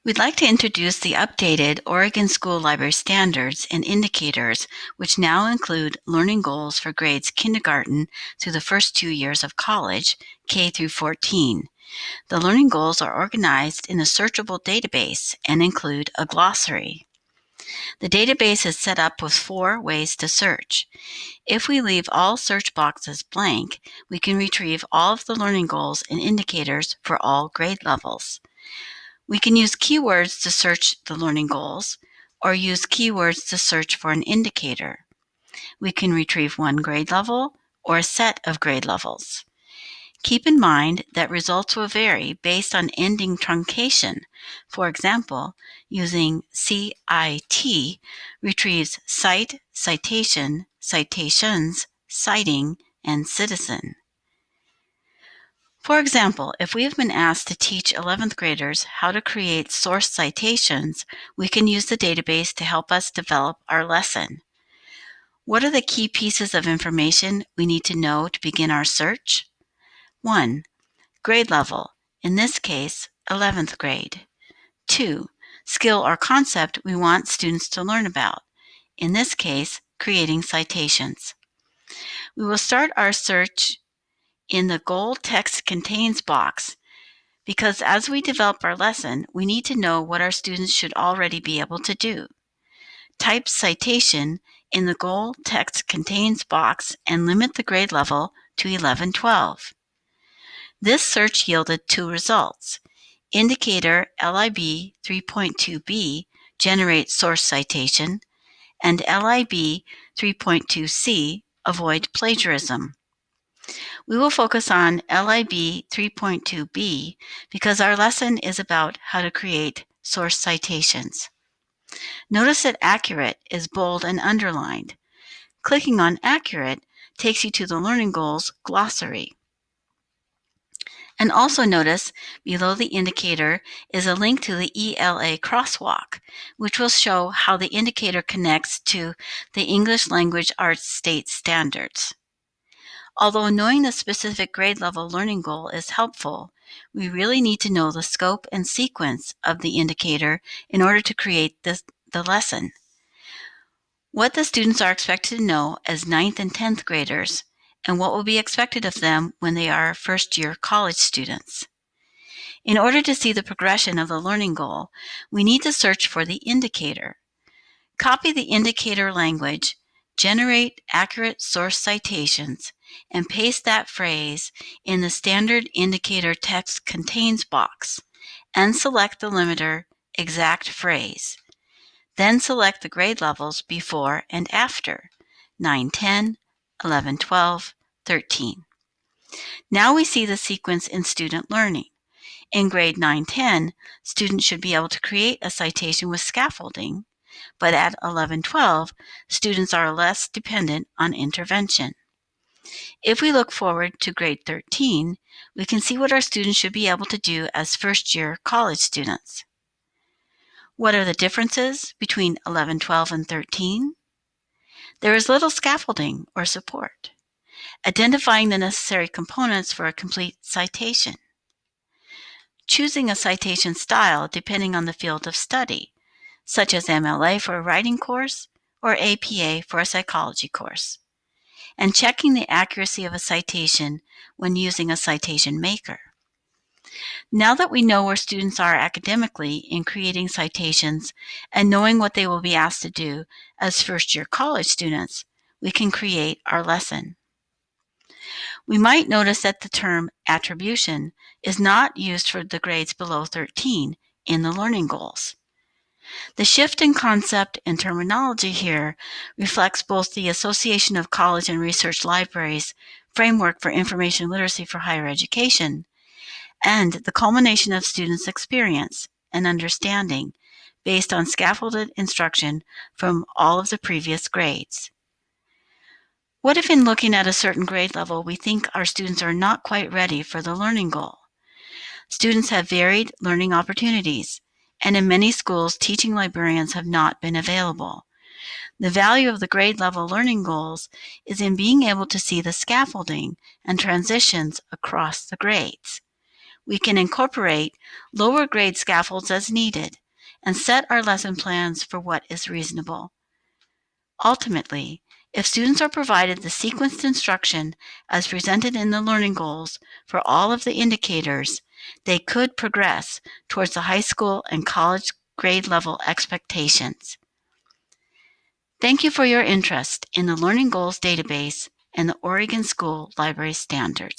We'd like to introduce the updated Oregon School Library Standards and Indicators, which now include learning goals for grades kindergarten through the first 2 years of college, K through 14. The learning goals are organized in a searchable database and include a glossary. The database is set up with 4 ways to search. If we leave all search boxes blank, we can retrieve all of the learning goals and indicators for all grade levels. We can use keywords to search the learning goals, or use keywords to search for an indicator. We can retrieve one grade level or a set of grade levels. Keep in mind that results will vary based on ending truncation. For example, using CIT retrieves cite, citation, citations, citing, and citizen. For example, if we have been asked to teach 11th graders how to create source citations, we can use the database to help us develop our lesson. What are the key pieces of information we need to know to begin our search? 1. Grade level, in this case, 11th grade. 2. Skill or concept we want students to learn about, in this case, creating citations. We will start our search in the Goal Text Contains box because as we develop our lesson, we need to know what our students should already be able to do. Type citation in the Goal Text Contains box and limit the grade level to 11-12. This search yielded 2 results. Indicator LIB 3.2b generate source citation, and LIB 3.2c avoid plagiarism. We will focus on LIB 3.2b because our lesson is about how to create source citations. Notice that accurate is bold and underlined. Clicking on accurate takes you to the Learning Goals glossary. And also notice below the indicator is a link to the ELA crosswalk, which will show how the indicator connects to the English Language Arts State Standards. Although knowing the specific grade level learning goal is helpful, we really need to know the scope and sequence of the indicator in order to create the lesson. What the students are expected to know as 9th and 10th graders, and what will be expected of them when they are first-year college students. In order to see the progression of the learning goal, we need to search for the indicator. Copy the indicator language, generate accurate source citations, and paste that phrase in the Standard Indicator Text Contains box, and select the limiter Exact Phrase. Then select the grade levels before and after, 9-10, 11-12, 13. Now we see the sequence in student learning. In grade 9-10, students should be able to create a citation with scaffolding, but at 11-12, students are less dependent on intervention. If we look forward to grade 13, we can see what our students should be able to do as first-year college students. What are the differences between 11-12 and 13? There is little scaffolding or support. Identifying the necessary components for a complete citation. Choosing a citation style depending on the field of study, such as MLA for a writing course or APA for a psychology course. And checking the accuracy of a citation when using a citation maker. Now that we know where students are academically in creating citations and knowing what they will be asked to do as first-year college students, we can create our lesson. We might notice that the term attribution is not used for the grades below 13 in the learning goals. The shift in concept and terminology here reflects both the Association of College and Research Libraries Framework for Information Literacy for Higher Education and the culmination of students' experience and understanding based on scaffolded instruction from all of the previous grades. What if in looking at a certain grade level we think our students are not quite ready for the learning goal? Students have varied learning opportunities, and in many schools, teaching librarians have not been available. The value of the grade level learning goals is in being able to see the scaffolding and transitions across the grades. we can incorporate lower grade scaffolds as needed and set our lesson plans for what is reasonable. Ultimately, if students are provided the sequenced instruction as presented in the learning goals for all of the indicators, they could progress towards the high school and college grade level expectations. Thank you for your interest in the Learning Goals database and the Oregon School Library Standards.